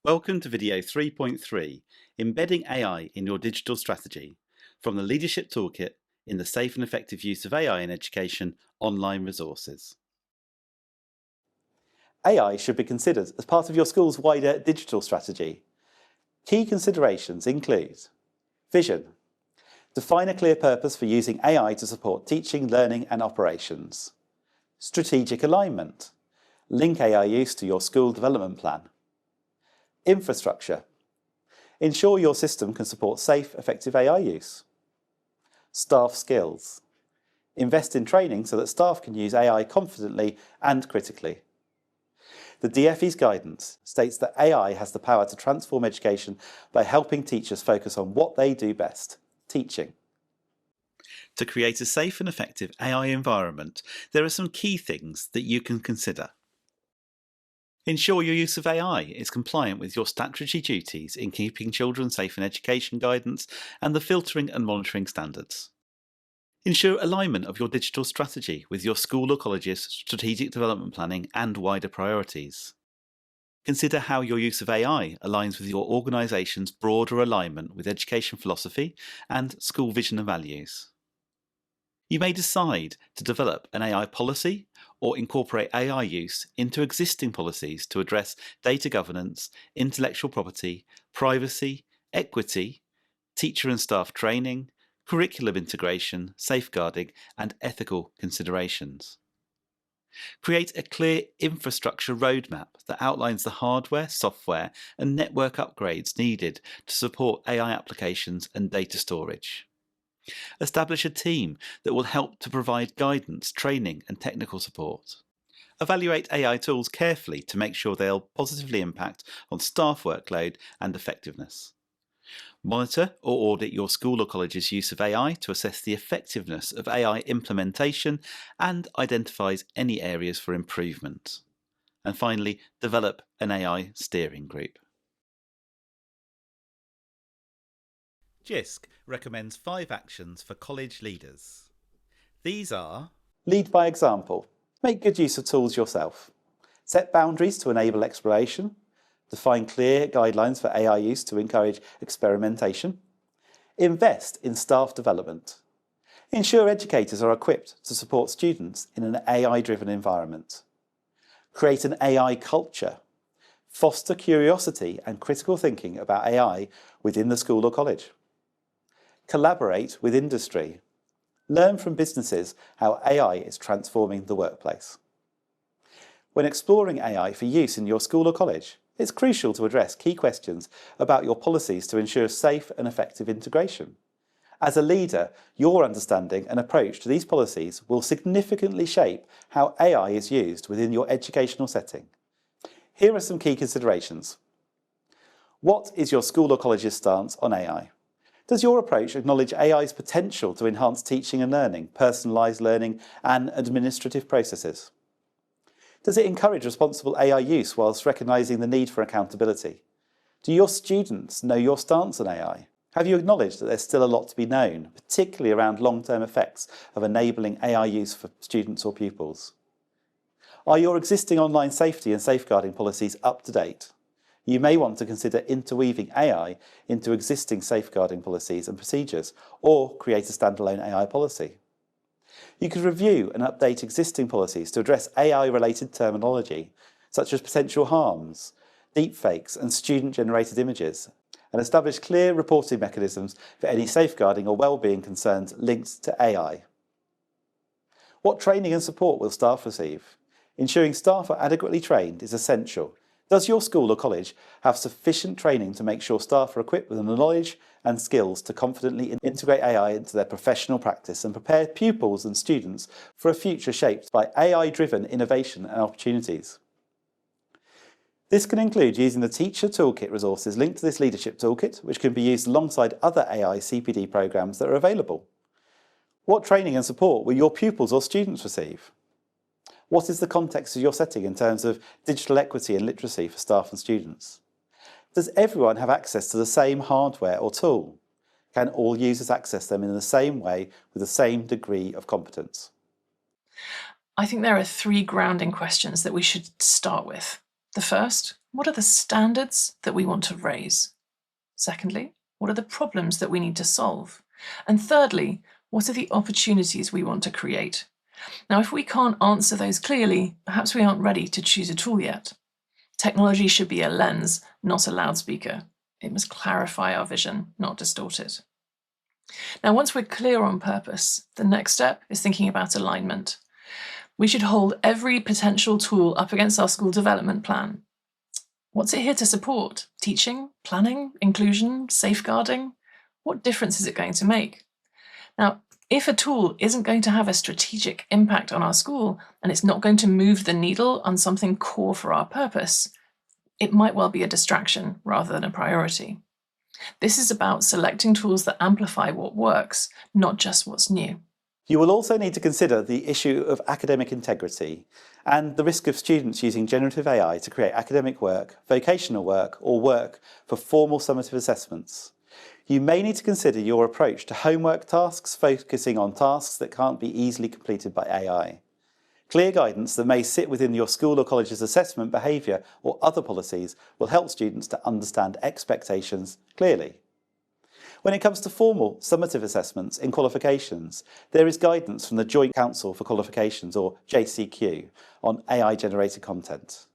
Welcome to video 3.3, Embedding AI in Your Digital Strategy, from the Leadership Toolkit in the Safe and Effective Use of AI in Education online resources. AI should be considered as part of your school's wider digital strategy. Key considerations include vision. Define a clear purpose for using AI to support teaching, learning and operations. Strategic alignment. Link AI use to your school development plan. Infrastructure. Ensure your system can support safe, effective AI use. Staff skills. Invest in training so that staff can use AI confidently and critically. The DFE's guidance states that AI has the power to transform education by helping teachers focus on what they do best, teaching. To create a safe and effective AI environment, there are some key things that you can consider. Ensure your use of AI is compliant with your statutory duties in keeping children safe in education guidance and the filtering and monitoring standards. Ensure alignment of your digital strategy with your school or college's strategic development planning and wider priorities. Consider how your use of AI aligns with your organisation's broader alignment with education philosophy and school vision and values. You may decide to develop an AI policy or incorporate AI use into existing policies to address data governance, intellectual property, privacy, equity, teacher and staff training, curriculum integration, safeguarding, and ethical considerations. Create a clear infrastructure roadmap that outlines the hardware, software, and network upgrades needed to support AI applications and data storage. Establish a team that will help to provide guidance, training, and technical support. Evaluate AI tools carefully to make sure they'll positively impact on staff workload and effectiveness. Monitor or audit your school or college's use of AI to assess the effectiveness of AI implementation and identifies any areas for improvement. And finally, develop an AI steering group. JISC recommends 5 actions for college leaders. These are: lead by example. Make good use of tools yourself. Set boundaries to enable exploration. Define clear guidelines for AI use to encourage experimentation. Invest in staff development. Ensure educators are equipped to support students in an AI-driven environment. Create an AI culture. Foster curiosity and critical thinking about AI within the school or college. Collaborate with industry. Learn from businesses how AI is transforming the workplace. When exploring AI for use in your school or college, it's crucial to address key questions about your policies to ensure safe and effective integration. As a leader, your understanding and approach to these policies will significantly shape how AI is used within your educational setting. Here are some key considerations. What is your school or college's stance on AI? Does your approach acknowledge AI's potential to enhance teaching and learning, personalised learning and administrative processes? Does it encourage responsible AI use whilst recognising the need for accountability? Do your students know your stance on AI? Have you acknowledged that there's still a lot to be known, particularly around long-term effects of enabling AI use for students or pupils? Are your existing online safety and safeguarding policies up to date? You may want to consider interweaving AI into existing safeguarding policies and procedures, or create a standalone AI policy. You could review and update existing policies to address AI-related terminology, such as potential harms, deepfakes and student-generated images, and establish clear reporting mechanisms for any safeguarding or wellbeing concerns linked to AI. What training and support will staff receive? Ensuring staff are adequately trained is essential. Does your school or college have sufficient training to make sure staff are equipped with the knowledge and skills to confidently integrate AI into their professional practice and prepare pupils and students for a future shaped by AI-driven innovation and opportunities? This can include using the Teacher Toolkit resources linked to this Leadership Toolkit, which can be used alongside other AI CPD programs that are available. What training and support will your pupils or students receive? What is the context of your setting in terms of digital equity and literacy for staff and students? Does everyone have access to the same hardware or tool? Can all users access them in the same way with the same degree of competence? I think there are 3 grounding questions that we should start with. The first, what are the standards that we want to raise? Secondly, what are the problems that we need to solve? And thirdly, what are the opportunities we want to create? Now, if we can't answer those clearly, perhaps we aren't ready to choose a tool yet. Technology should be a lens, not a loudspeaker. It must clarify our vision, not distort it. Now, once we're clear on purpose, the next step is thinking about alignment. We should hold every potential tool up against our school development plan. What's it here to support? Teaching, planning, inclusion, safeguarding? What difference is it going to make? Now, if a tool isn't going to have a strategic impact on our school and it's not going to move the needle on something core for our purpose, it might well be a distraction rather than a priority. This is about selecting tools that amplify what works, not just what's new. You will also need to consider the issue of academic integrity and the risk of students using generative AI to create academic work, vocational work, or work for formal summative assessments. You may need to consider your approach to homework tasks, focusing on tasks that can't be easily completed by AI. Clear guidance that may sit within your school or college's assessment, behaviour, or other policies will help students to understand expectations clearly. When it comes to formal summative assessments in qualifications, there is guidance from the Joint Council for Qualifications, or JCQ, on AI-generated content.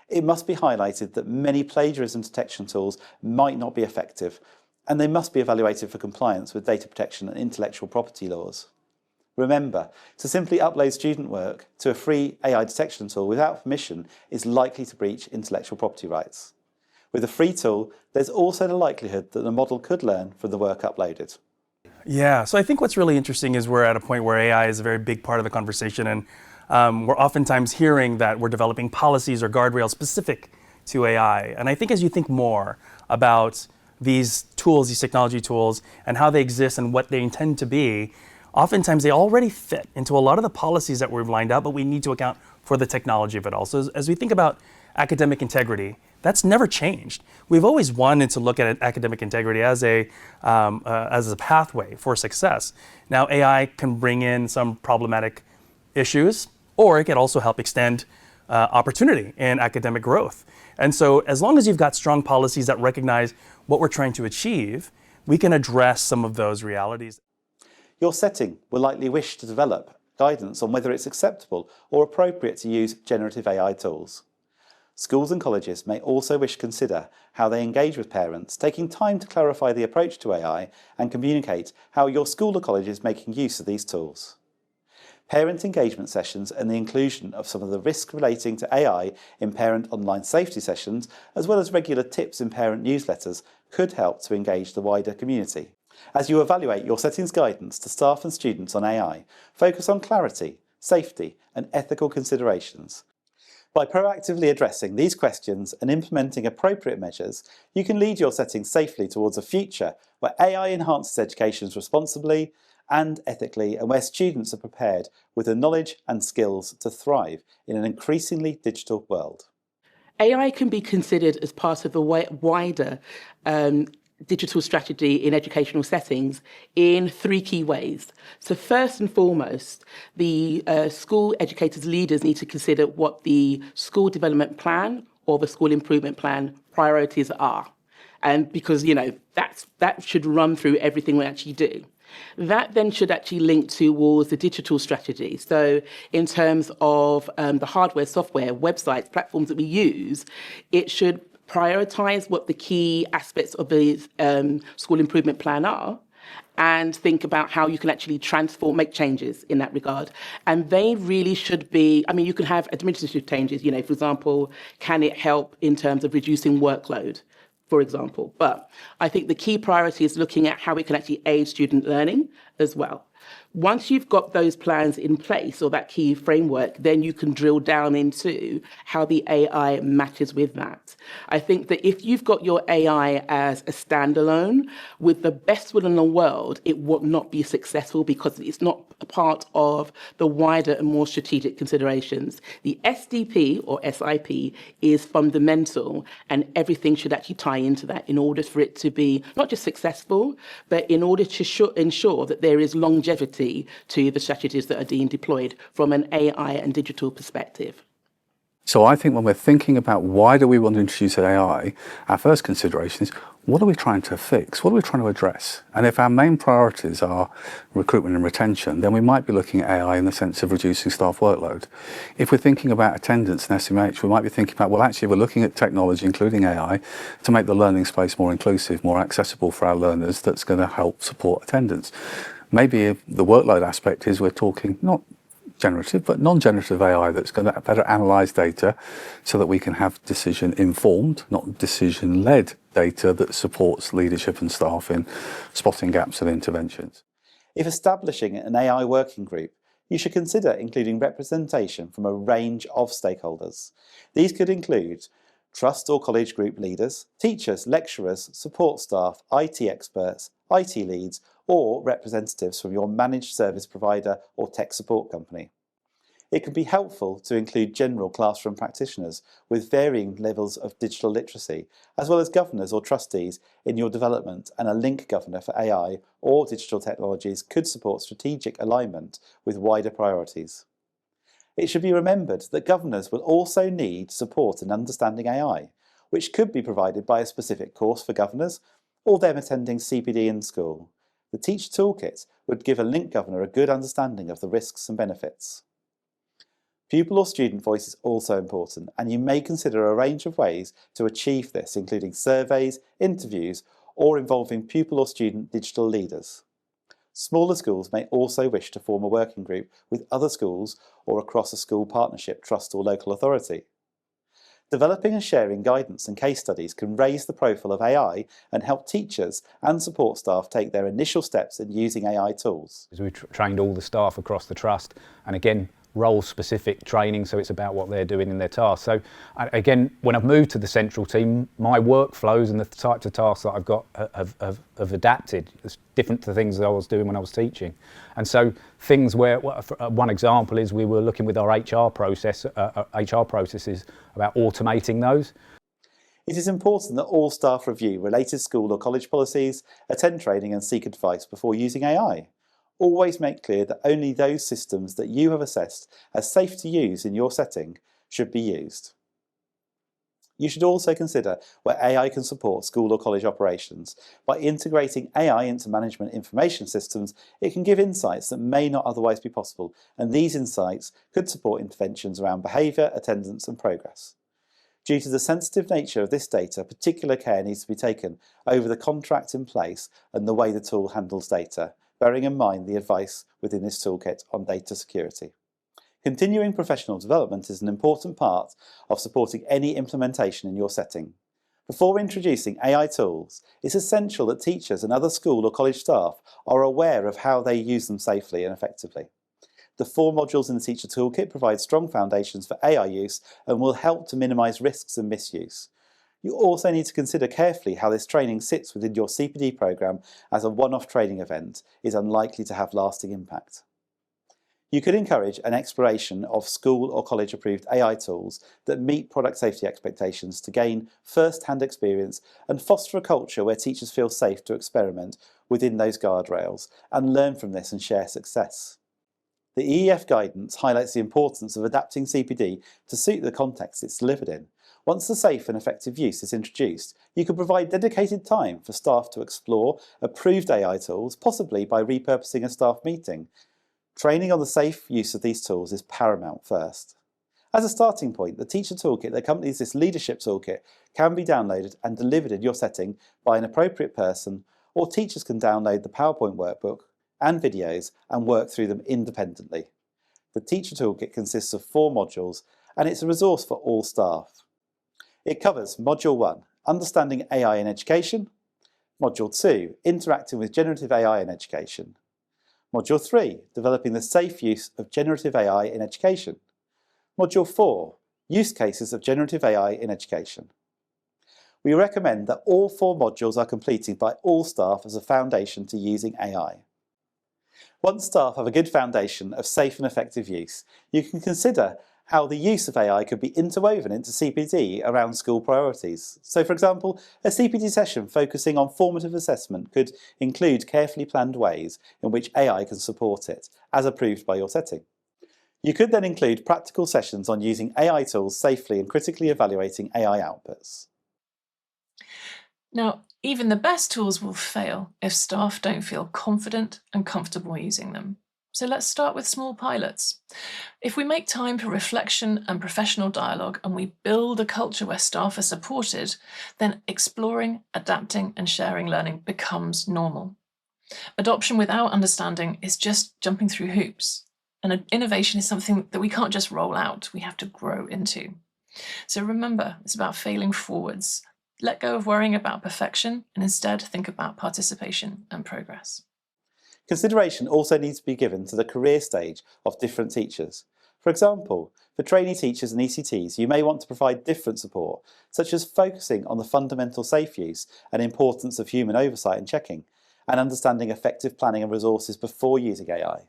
It must be highlighted that many plagiarism detection tools might not be effective, and they must be evaluated for compliance with data protection and intellectual property laws. Remember, to simply upload student work to a free AI detection tool without permission is likely to breach intellectual property rights. With a free tool, there's also the likelihood that the model could learn from the work uploaded. Yeah, so I think what's really interesting is we're at a point where AI is a very big part of the conversation, and we're oftentimes hearing that we're developing policies or guardrails specific to AI. And I think as you think more about these tools, these technology tools, and how they exist and what they intend to be, oftentimes they already fit into a lot of the policies that we've lined up, but we need to account for the technology of it all. So as we think about academic integrity, that's never changed. We've always wanted to look at academic integrity as a pathway for success. Now, AI can bring in some problematic issues, or it can also help extend opportunity in academic growth. And so as long as you've got strong policies that recognize what we're trying to achieve, we can address some of those realities. Your setting will likely wish to develop guidance on whether it's acceptable or appropriate to use generative AI tools. Schools and colleges may also wish to consider how they engage with parents, taking time to clarify the approach to AI and communicate how your school or college is making use of these tools. Parent engagement sessions and the inclusion of some of the risks relating to AI in parent online safety sessions, as well as regular tips in parent newsletters, could help to engage the wider community. As you evaluate your settings guidance to staff and students on AI, focus on clarity, safety, and ethical considerations. By proactively addressing these questions and implementing appropriate measures, you can lead your settings safely towards a future where AI enhances education responsibly and ethically, and where students are prepared with the knowledge and skills to thrive in an increasingly digital world. AI can be considered as part of a wider digital strategy in educational settings in three key ways. So first and foremost, the school educators, leaders need to consider what the school development plan or the school improvement plan priorities are. And because, that should run through everything we actually do. That then should actually link towards the digital strategy. So in terms of the hardware, software, websites, platforms that we use, it should prioritize what the key aspects of the school improvement plan are and think about how you can actually transform, make changes in that regard. And they really should be, you can have administrative changes, for example, can it help in terms of reducing workload, for example. But I think the key priority is looking at how we can actually aid student learning as well. Once you've got those plans in place or that key framework, then you can drill down into how the AI matches with that. I think that if you've got your AI as a standalone, with the best will in the world, it will not be successful because it's not a part of the wider and more strategic considerations. The SDP or SIP is fundamental, and everything should actually tie into that in order for it to be not just successful, but in order to ensure that there is longevity to the strategies that are being deployed from an AI and digital perspective. So I think when we're thinking about why do we want to introduce AI, our first consideration is what are we trying to fix? What are we trying to address? And if our main priorities are recruitment and retention, then we might be looking at AI in the sense of reducing staff workload. If we're thinking about attendance and SMH, we might be thinking about, well, actually, we're looking at technology, including AI, to make the learning space more inclusive, more accessible for our learners. That's going to help support attendance. Maybe if the workload aspect is we're talking not generative, but non-generative AI that's going to better analyse data so that we can have decision-informed, not decision-led data that supports leadership and staff in spotting gaps and interventions. If establishing an AI working group, you should consider including representation from a range of stakeholders. These could include trust or college group leaders, teachers, lecturers, support staff, IT experts, IT leads, or representatives from your managed service provider or tech support company. It can be helpful to include general classroom practitioners with varying levels of digital literacy, as well as governors or trustees in your development, and a link governor for AI or digital technologies could support strategic alignment with wider priorities. It should be remembered that governors will also need support in understanding AI, which could be provided by a specific course for governors or them attending CPD in school. The Teach Toolkit would give a link governor a good understanding of the risks and benefits. Pupil or student voice is also important, and you may consider a range of ways to achieve this, including surveys, interviews, or involving pupil or student digital leaders. Smaller schools may also wish to form a working group with other schools or across a school partnership, trust, or local authority. Developing and sharing guidance and case studies can raise the profile of AI and help teachers and support staff take their initial steps in using AI tools. We trained all the staff across the trust, and again, role-specific training, so it's about what they're doing in their tasks. So again, when I've moved to the central team, my workflows and the types of tasks that I've got have adapted. It's different to things that I was doing when I was teaching. And so things where, one example is we were looking with our HR processes about automating those. It is important that all staff review related school or college policies, attend training and seek advice before using AI. Always make clear that only those systems that you have assessed as safe to use in your setting should be used. You should also consider where AI can support school or college operations. By integrating AI into management information systems, it can give insights that may not otherwise be possible, and these insights could support interventions around behaviour, attendance and progress. Due to the sensitive nature of this data, particular care needs to be taken over the contract in place and the way the tool handles data, bearing in mind the advice within this toolkit on data security. Continuing professional development is an important part of supporting any implementation in your setting. Before introducing AI tools, it's essential that teachers and other school or college staff are aware of how they use them safely and effectively. The 4 modules in the Teacher Toolkit provide strong foundations for AI use and will help to minimise risks and misuse. You also need to consider carefully how this training sits within your CPD programme, as a one-off training event is unlikely to have lasting impact. You could encourage an exploration of school or college approved AI tools that meet product safety expectations to gain first-hand experience and foster a culture where teachers feel safe to experiment within those guardrails and learn from this and share success. The EEF guidance highlights the importance of adapting CPD to suit the context it's delivered in. Once the safe and effective use is introduced, you can provide dedicated time for staff to explore approved AI tools, possibly by repurposing a staff meeting. Training on the safe use of these tools is paramount first. As a starting point, the Teacher Toolkit that accompanies this Leadership Toolkit can be downloaded and delivered in your setting by an appropriate person, or teachers can download the PowerPoint workbook and videos and work through them independently. The Teacher Toolkit consists of 4 modules, and it's a resource for all staff. It covers Module 1, Understanding AI in Education, Module 2, Interacting with Generative AI in Education, Module 3, Developing the Safe Use of Generative AI in Education, Module 4, Use Cases of Generative AI in Education. We recommend that all 4 modules are completed by all staff as a foundation to using AI. Once staff have a good foundation of safe and effective use, you can consider how the use of AI could be interwoven into CPD around school priorities. So, for example, a CPD session focusing on formative assessment could include carefully planned ways in which AI can support it, as approved by your setting. You could then include practical sessions on using AI tools safely and critically evaluating AI outputs. Now, even the best tools will fail if staff don't feel confident and comfortable using them. So let's start with small pilots. If we make time for reflection and professional dialogue and we build a culture where staff are supported, then exploring, adapting, and sharing learning becomes normal. Adoption without understanding is just jumping through hoops. And innovation is something that we can't just roll out, we have to grow into. So remember, it's about failing forwards. Let go of worrying about perfection and instead think about participation and progress. Consideration also needs to be given to the career stage of different teachers. For example, for trainee teachers and ECTs, you may want to provide different support, such as focusing on the fundamental safe use and importance of human oversight and checking, and understanding effective planning and resources before using AI.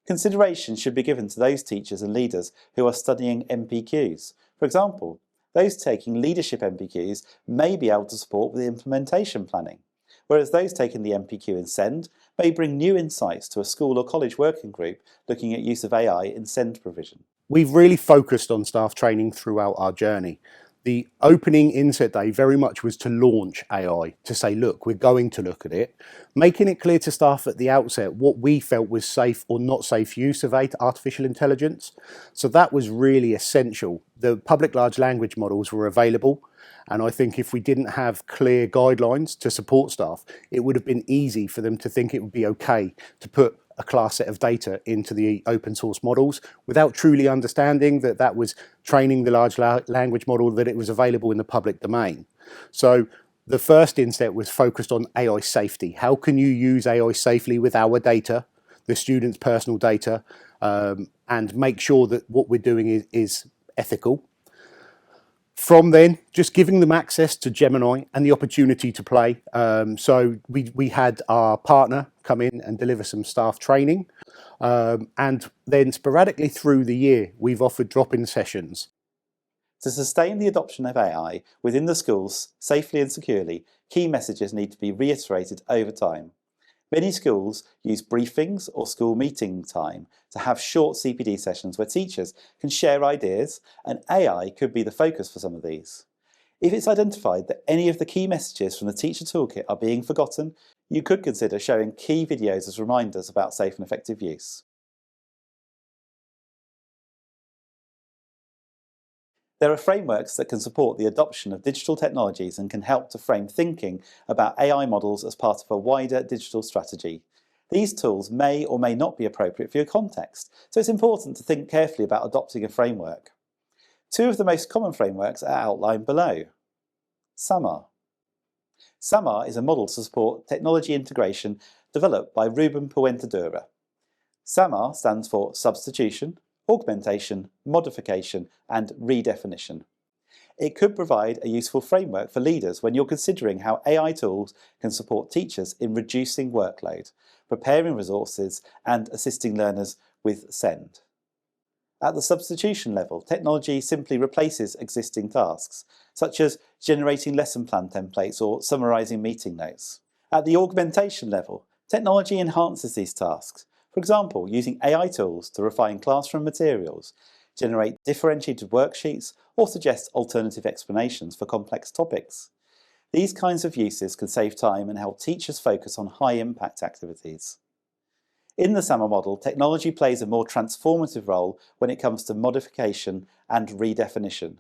Consideration should be given to those teachers and leaders who are studying MPQs. For example, those taking leadership MPQs may be able to support with implementation planning, whereas those taking the MPQ in SEND may bring new insights to a school or college working group looking at use of AI in SEND provision. We've really focused on staff training throughout our journey. The opening inset day very much was to launch AI, to say, look, we're going to look at it, making it clear to staff at the outset what we felt was safe or not safe use of artificial intelligence. So that was really essential. The public large language models were available, and I think if we didn't have clear guidelines to support staff, it would have been easy for them to think it would be okay to put a class set of data into the open source models without truly understanding that that was training the large language model, that it was available in the public domain. So the first inset was focused on AI safety. How can you use AI safely with our data, the students' personal data, and make sure that what we're doing is ethical. From then, just giving them access to Gemini and the opportunity to play. So we had our partner come in and deliver some staff training. And then sporadically through the year, we've offered drop-in sessions. To sustain the adoption of AI within the schools safely and securely, key messages need to be reiterated over time. Many schools use briefings or school meeting time to have short CPD sessions where teachers can share ideas, and AI could be the focus for some of these. If it's identified that any of the key messages from the teacher toolkit are being forgotten, you could consider showing key videos as reminders about safe and effective use. There are frameworks that can support the adoption of digital technologies and can help to frame thinking about AI models as part of a wider digital strategy. These tools may or may not be appropriate for your context, so it's important to think carefully about adopting a framework. Two of the most common frameworks are outlined below. SAMR. SAMR is a model to support technology integration developed by Ruben Puentedura. SAMR stands for substitution, augmentation, modification, and redefinition. It could provide a useful framework for leaders when you're considering how AI tools can support teachers in reducing workload, preparing resources, and assisting learners with SEND. At the substitution level, technology simply replaces existing tasks, such as generating lesson plan templates or summarising meeting notes. At the augmentation level, technology enhances these tasks. For example, using AI tools to refine classroom materials, generate differentiated worksheets, or suggest alternative explanations for complex topics. These kinds of uses can save time and help teachers focus on high-impact activities. In the SAMR model, technology plays a more transformative role when it comes to modification and redefinition.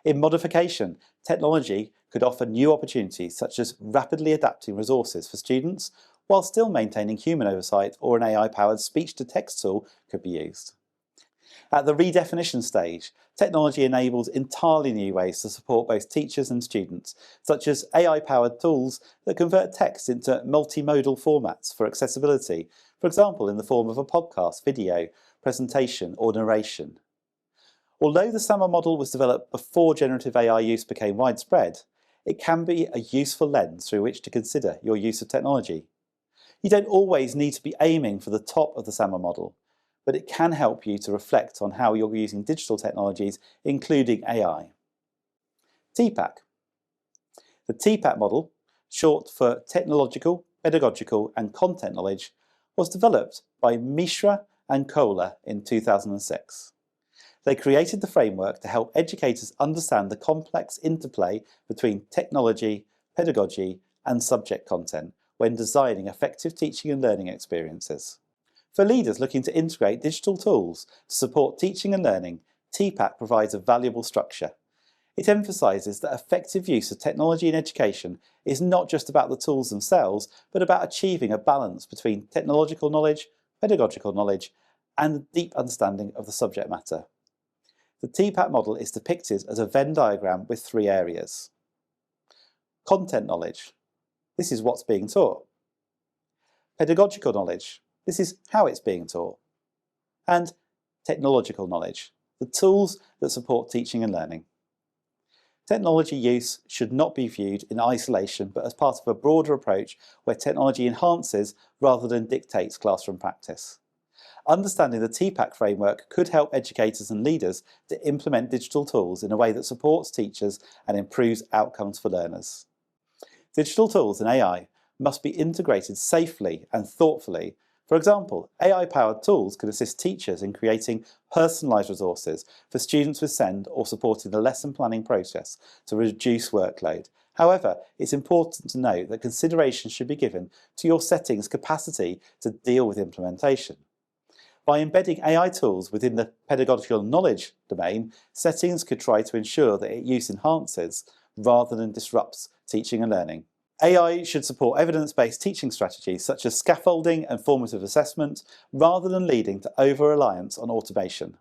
In modification, technology could offer new opportunities such as rapidly adapting resources for students while still maintaining human oversight, or an AI-powered speech-to-text tool could be used. At the redefinition stage, technology enables entirely new ways to support both teachers and students, such as AI-powered tools that convert text into multimodal formats for accessibility, for example in the form of a podcast, video, presentation, or narration. Although the SAMR model was developed before generative AI use became widespread, it can be a useful lens through which to consider your use of technology. You don't always need to be aiming for the top of the SAMR model, but it can help you to reflect on how you're using digital technologies, including AI. TPAC. The TPAC model, short for Technological, Pedagogical and Content Knowledge, was developed by Mishra and Kohler in 2006. They created the framework to help educators understand the complex interplay between technology, pedagogy, and subject content when designing effective teaching and learning experiences. For leaders looking to integrate digital tools to support teaching and learning, TPAC provides a valuable structure. It emphasises that effective use of technology in education is not just about the tools themselves, but about achieving a balance between technological knowledge, pedagogical knowledge, and a deep understanding of the subject matter. The TPAC model is depicted as a Venn diagram with 3 areas. Content knowledge. This is what's being taught. Pedagogical knowledge. This is how it's being taught. And technological knowledge. The tools that support teaching and learning. Technology use should not be viewed in isolation, but as part of a broader approach where technology enhances rather than dictates classroom practice. Understanding the TPAC framework could help educators and leaders to implement digital tools in a way that supports teachers and improves outcomes for learners. Digital tools and AI must be integrated safely and thoughtfully. For example, AI-powered tools can assist teachers in creating personalised resources for students with SEND or supporting the lesson planning process to reduce workload. However, it's important to note that consideration should be given to your setting's capacity to deal with implementation. By embedding AI tools within the pedagogical knowledge domain, settings could try to ensure that its use enhances rather than disrupts teaching and learning. AI should support evidence-based teaching strategies such as scaffolding and formative assessment rather than leading to over-reliance on automation.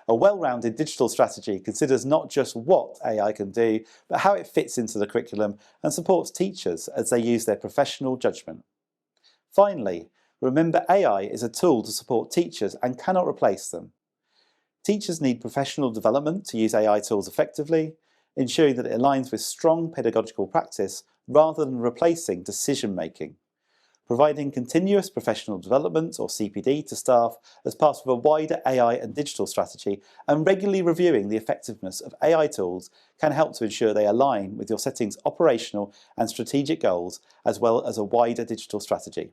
A well-rounded digital strategy considers not just what AI can do, but how it fits into the curriculum and supports teachers as they use their professional judgment. Finally, remember AI is a tool to support teachers and cannot replace them. Teachers need professional development to use AI tools effectively, ensuring that it aligns with strong pedagogical practice rather than replacing decision-making. Providing continuous professional development, or CPD, to staff as part of a wider AI and digital strategy, and regularly reviewing the effectiveness of AI tools can help to ensure they align with your setting's operational and strategic goals, as well as a wider digital strategy.